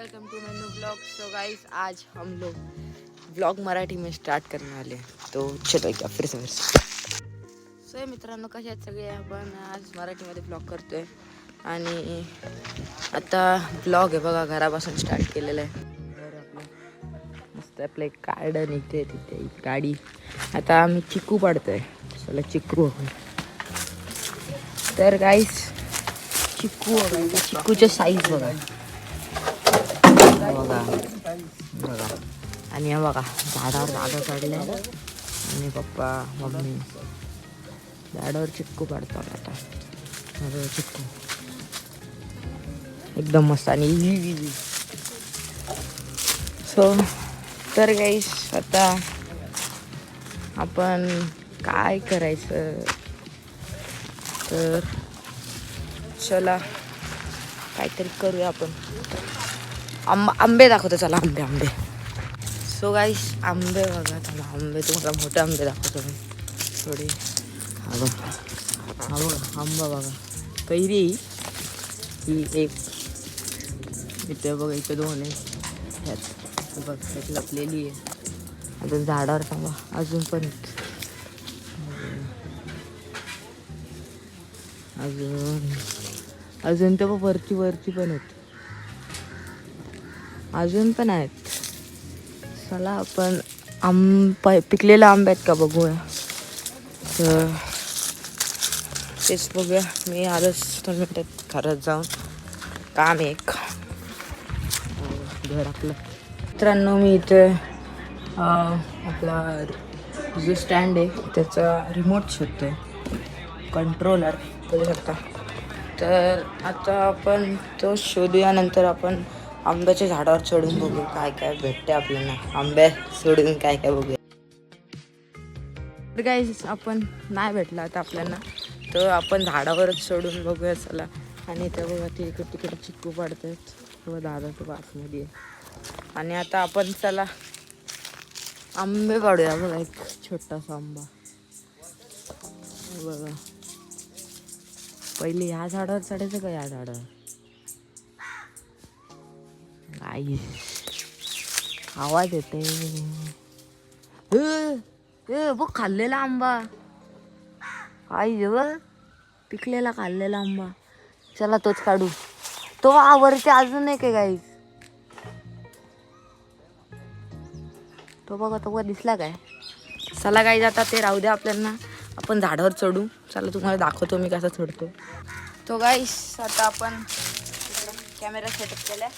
Welcome to my new blog. So guys, आज हम लोग ब्लॉग मराठी में स्टार्ट करने वाले हैं, तो चलो क्या फिर से सो मित्रांनो, कसे आहेत सगळे? आपण आज मराठीमध्ये ब्लॉग करतोय आणि आता ब्लॉग आहे बघा, घरापासून स्टार्ट केलेलं आहे. घर आपलं मस्त, आपलं एक गार्डन इथे, तिथे गाडी. आता आम्ही चिकू पाडतोय, चला चिकू बघू. तर गाईस चिकू बघा, चिकूचे साईज बघा बघा बघा. आणि हे बघा, झाडावर दादा चढले आणि पप्पा मम्मी झाडावर चिक्कू काढतात. आता चिक्कू एकदम मस्त. आणि सो तर गाईस, आता आपण काय करायचं, तर चला काहीतरी करूया आपण. आंबे दाखवतो, चला आंबे. सो गाईस, आंबे बघा, चला आंबे तुम्हाला मोठे आंबे दाखवतो मी थोडे. हा बघा आंबा बघा, कैरी ही एक इथे बघा, इथे दोन आहे, ह्यात बघ त्याची लपलेली आहे. अजून झाडावर थांबा, अजून पण अजून तर वरची पण आहेत, अजून पण आहेत. चला आपण पिकलेले आंबे आहेत का बघूया. तर तेच बघूया. मी आजच 2 मिनिटात खरंच जाऊन काम एक घर आपलं. मित्रांनो, मी इथे आपला जो स्टँड आहे त्याचा रिमोट शोधतोय, कंट्रोलर करू शकता. तर आता आपण तो शोधूया, नंतर आपण आंब्याच्या झाडावर चढून बघू काय काय भेटते आपल्याला. आंबे सोडून काय काय बघूया. तर गाईस, आपण नाही भेटला आता आपल्याला, तर आपण झाडावरच चढून बघूया चला. आणि त्या बघा, ते इकडे चिक्कू पाडतात किंवा दादाचं बासमध्ये आहे. आणि आता आपण चला आंबे पाडूया. बघा एक छोटासा आंबा बघा. पहिले ह्या झाडावर चढायचं का या झाडावर? आवाज येते बघ, खाल्लेला आंबा. आई बघ, पिकलेला खाल्लेला आंबा. चला तोच काढू. तो वरती अजून एक आहे गाईस, तो बघा, तो दिसला काय? चला गाईस, आता ते राहू द्या आपल्याला, आपण झाडावर चढू. चला तुम्हाला दाखवतो मी कसा चढतो. तो गाईस, आता आपण कॅमेरा सेटअप केलाय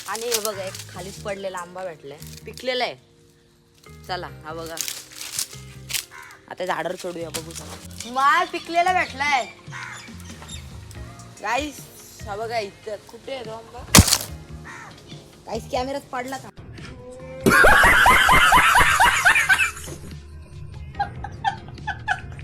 आणि हे बघा, एक खालीच पडलेला आंबा भेटलाय, पिकलेला आहे. चला हा बघा, आता झाडावर चढूया, बघू. चला माल पिकलेला भेटलाय गाईस. हा बघा, इथं कुठे आहे तो आंबा? गाईस, कॅमेरात पडला का?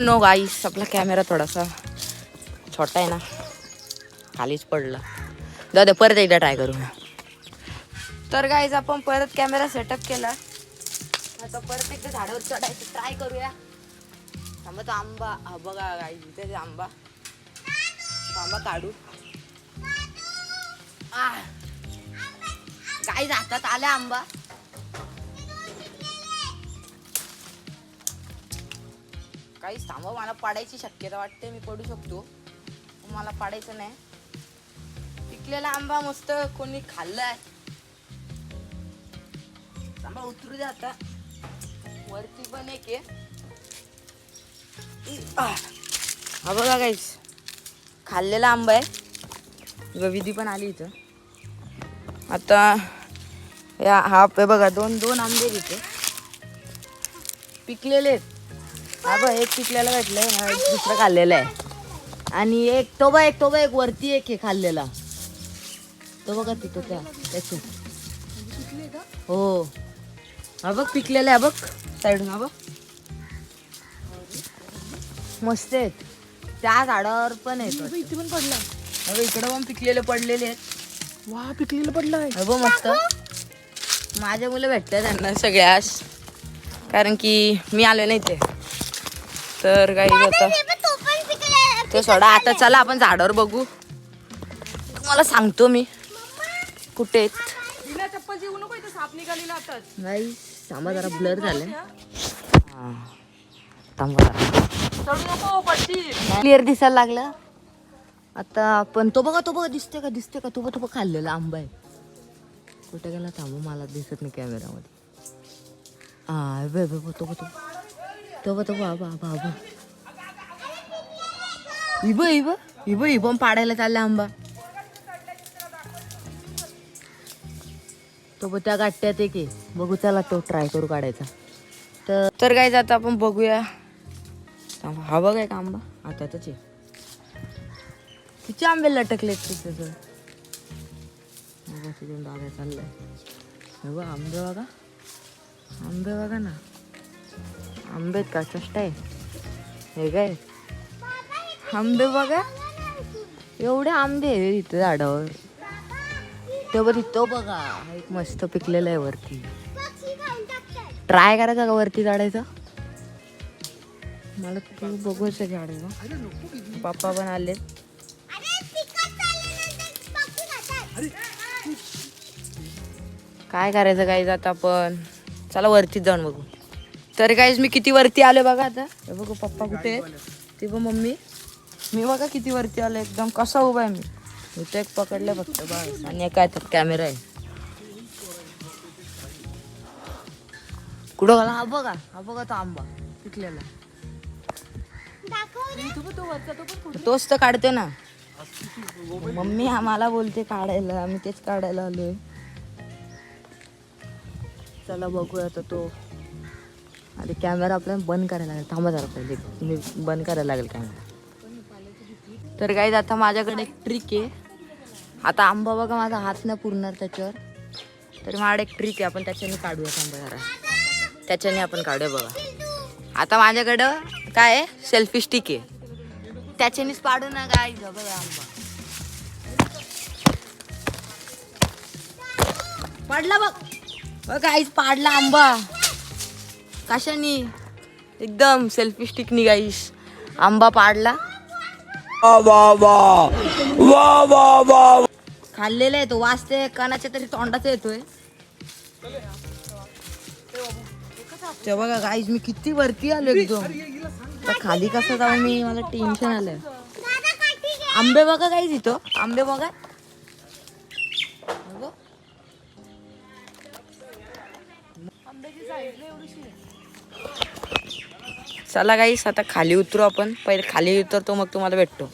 नो गाईस, आपला कॅमेरा थोडासा छोटा आहे ना, खालीच पडला. दादा परत एकदा ट्राय करू. तर गाईस, आपण परत कॅमेरा सेटअप केला. आता परत एकदा झाडावर चढायचं ट्राय करूया. थांबा, तो आंबा हा बघा गाईस, इथे आंबा काढू. गाईस, हातात आला आंबा. काहीच थांबा, मला पाडायची शक्यता वाटते, मी पडू शकतो. मला पाडायचं नाही. पिकलेला आंबा मस्त कोणी खाल्लाय. थांबा, उतरू द्या आता. वरती पण एक आहे. हा बघा गाईस, खाल्लेला आंबा आहे. विधी पण आली इथं. आता हा बघा, दोन आंबे इथे पिकलेले आहेत. हा बघ, एक पिकलेला भेटलाय, एक दुसरा खाल्लेला आहे. आणि एक तो बघ एक वरती एक आहे खाल्लेला, तो बघा तिथं त्याच्या. हो, हा बघ पिकलेला आहे, बघ साईडून. हा बघ, मस्त आहेत. त्या झाडावर पण आहेत, इथे पण पडला. अगं इकडे पण पिकलेले पडलेले आहेत. वा, पिकलेलं पडलाय. अगं मस्त. माझ्या मुलं भेटतात त्यांना सगळ्यास, कारण की मी आलो नाही ते. तर काही होतं ते सोडा. आता चला आपण झाडावर बघू, तुम्हाला सांगतो मी कुठे आहेत. चप्पल जीव नको इथे साप निघालेला आताच. नाही सामा जरा ब्लर झालंय. हा थांबा चढू नको पडशील. क्लिअर दिसायला लागलं. आता आपण तो बघा दिसते का तो बघ खाल्लेला आंबा आहे. कुठे गेला थांबू मला दिसत नाही कॅमेरामध्ये. हा तो बाबा इब पाडायला चालला आंबा. तो त्या गाठ्यात एक बघू चला तो ट्राय करू काढायचा. तर काय आता आपण बघूया. हा बघ एक आंबा आता आहे. किती आंबे लटकलेत तिथं. दादा चाललाय. हे बघ आंबे बघा ना. आंबेत का चष्टा आहे हे काय. आंबे बघा एवढे आंबे आहे इथं झाडावर. तो बघा एक मस्त पिकलेला आहे वरती. ट्राय करायचा का वरती चढायचा. मला तू बघूच झाडायचं. पप्पा पण आले. काय करायचं गाईज आता आपण. चला वरतीच जाऊन बघू. तर गाईज मी किती वरती आले बघा आता. हे बघू पप्पा कुठे आहे ते बघ. मम्मी मी बघा किती वरती आलो. एकदम कसा उभा आहे मी. इथं एक पकडलं फक्त बस. आणि काय तर कॅमेरा आहे. कुठं गेला. हा बघा तो आंबा पिकलेला. तोच तर काढते ना. मम्मी आम्हाला बोलते काढायला. आम्ही तेच काढायला आलोय. चला बघूया आता तो. अरे कॅमेरा आपल्याला बंद करायला लागेल. थांबा जरा पहिले मी बंद करायला लागेल कॅमेरा. तर गाईज आता माझ्याकडे एक ट्रिक आहे. आता आंबा बघा माझा हात न पुरणार त्याच्यावर. तर माझ्याकडे एक ट्रिक आहे. आपण त्याच्याने काढूया. थांबा जरा त्याच्याने आपण काढूया बघा. आता माझ्याकडं काय आहे सेल्फी स्टिक आहे. त्याच्यानेच पाडू ना गाईज. बघा आंबा पडला बघ गाईज. पाडला आंबा कशानी. एकदम सेल्फी स्टिक नी गाईस आंबा पाडला. खाल्लेला आहे तो. वाजते कानाच्या तरी तोंडाचा येतोय. ते बघा गाईज मी किती वरती आलो एकदम. आता खाली कसं जाऊ मी. मला टेन्शन आलंय. आंबे बघा गाईज इथं. आंबे बघा. चला गाईस आता खाली उतरू आपण. पहिले खाली उतरतो मग तुम्हाला भेटतो.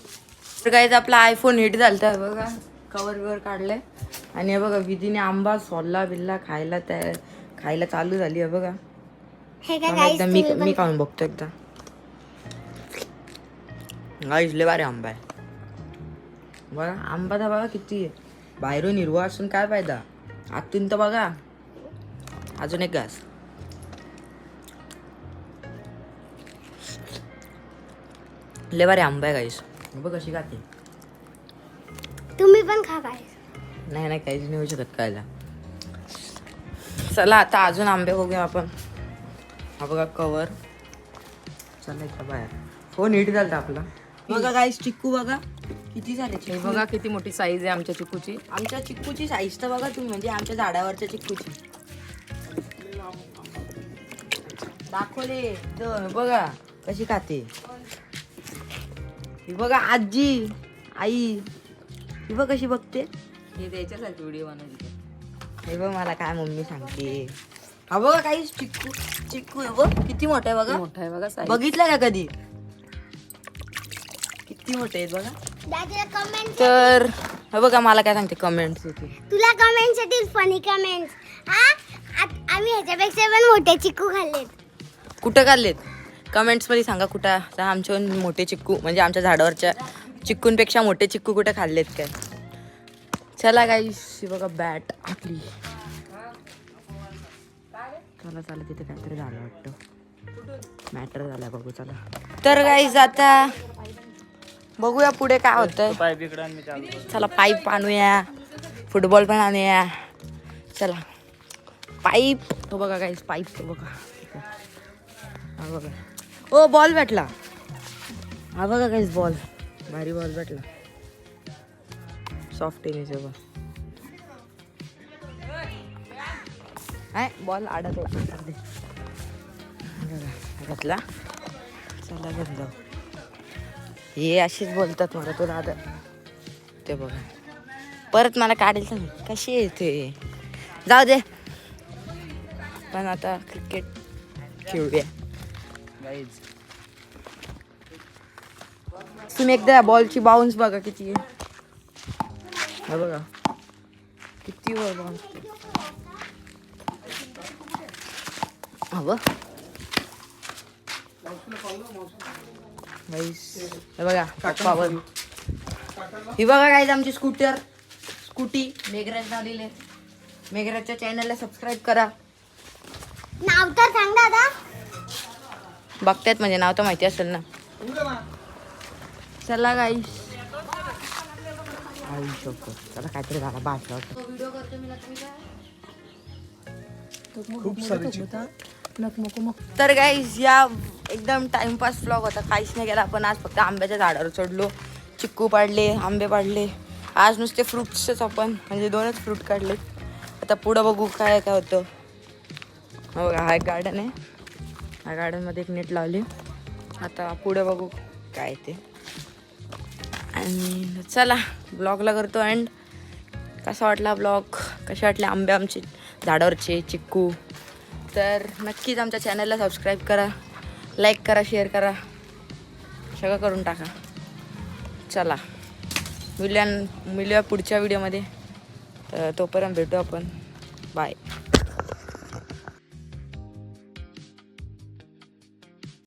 तर गाईज आपला आयफोन हिट झालता बघा. कवर बिवर काढलंय. आणि हे बघा विधीने आंबा सोलला बिल्ला खायला चालू झाली आहे बघा. एकदा मी खाऊन बघतो एकदा. गाईज लय भारी आंबा आहे बघा. आंबा तर बघा किती आहे. बाहेरून हिरवा असून काय फायदा. आतून तर बघा. अजून एक घास. लय भारी आंबा आहे गाईस. बघ कशी खाते. तुम्ही पण खा काय. नाही काहीच नाही होऊ शकत खायला. चला आता अजून आंबे बघूया आपण. हा बघा कवर. चला इथं बाहेर. फोन हिट झालता आपला. बघा गाईस चिक्कू बघा किती झाले. हे बघा किती मोठी साईज आहे आमच्या चिक्कूची. आमच्या चिक्कूची साईज तर बघा तुम्ही. म्हणजे आमच्या झाडावरच्या चिक्कूची दाखवले. बघा कशी खाते. ही बघा आजी आई. ही बघ कशी बघते. हे द्यायच्यासाठी व्हिडिओ बनायची. हे बघ मला काय मम्मी सांगते. हा बघा काही चिक्कू आहे बघ. किती मोठा आहे बघा. मोठा आहे बघा साईज. बघितलं का कधी. किती मोठे आहेत बघा. दादा कमेंट. तर हे बघा मला काय सांगते कमेंट्स येते. तुला कमेंट्स येतील फनी कमेंट्स. आम्ही ह्याच्यापेक्षा पण मोठे चिक्कू खाल्लेत. कुठं खाल्लेत कमेंट्स मध्ये सांगा. कुठं आमच्या मोठे चिक्कू म्हणजे आमच्या झाडावरच्या चिक्कूंपेक्षा मोठे चिक्कू कुठे खाल्लेत काय. चला गाईस बघा बॅट आपली. चला तिथे काहीतरी झालं वाटतं. मॅटर झाला बघू चला. तर गाईस आता बघूया पुढे काय होतंय. चला पाईप आणूया. फुटबॉल पण आणूया. चला पाईप. तो बघा गाईस पाईप. तो बघा हा बघा. ओ बॉल भेटला. हा बघा गाईस बॉल. भारी बॉल भेटला. सॉफ्ट टेनिस आहे बघा. हाय बॉल आडत होतो घातला. चला घेऊन जाऊ. हे असेच बोलतात मला तो दादा. ते बघा परत मला काढेल सांग कशी येते. जाऊ दे पण आता क्रिकेट खेळूया. तुम्ही एकदा बॉलची बाउन्स बघा किती आहे. बघा किती वर बाउन्स. बघा पावर. ही बघा काय आमची स्कूटी मेघराज आलेले. मेघराजच्या चॅनलला सबस्क्राईब करा. नाव तर सांग दादा. बघतायत म्हणजे नाव तर माहिती असेल ना. चला गाईस. चला काहीतरी झाला भाषा वाटतं. व्हिडिओ करतो मी खूप सारी तर गाईस या एकदम टाइमपास व्लॉग होता. काहीच नाही केला आपण आज. फक्त आंब्याच्या झाडावर चढलो, चिक्कू पाडले, आंबे पाडले. आज नुसते फ्रुट्सच आपण म्हणजे 2च फ्रूट काढले. आता पुढं बघू काय काय होतं. हो बघा हा एक गार्डन आहे. ह्या गार्डनमध्ये एक नेट लावली. आता पुढे बघू काय ते. आणि चला ब्लॉगला करतो एंड. कसा वाटला ब्लॉग, कसे वाटले आंबे आमचे झाडावरचे, चिक्कू. तर नक्कीच आमच्या चॅनलला सबस्क्राईब करा, लाईक करा, शेअर करा, सगळं करून टाका. चला मिळूया पुढच्या व्हिडिओमध्ये. तर तोपर्यंत भेटू आपण.